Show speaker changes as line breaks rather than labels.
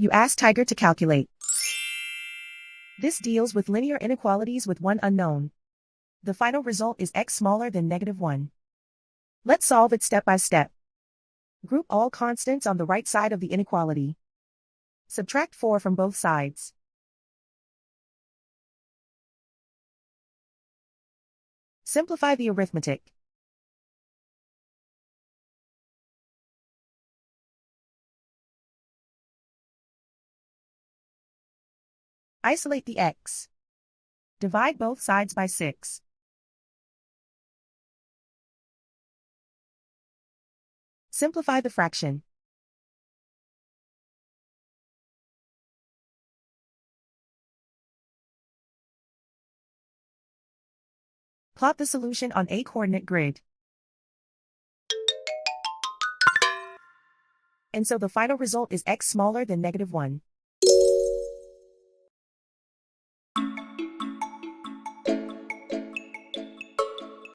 You ask Tiger to calculate. This deals with linear inequalities with one unknown. The final result is x smaller than -1. Let's solve it step by step. Group all constants on the right side of the inequality. Subtract 4 from both sides. Simplify the arithmetic. Isolate the x. Divide both sides by 6. Simplify the fraction. Plot the solution on a coordinate grid. And so the final result is x smaller than -1.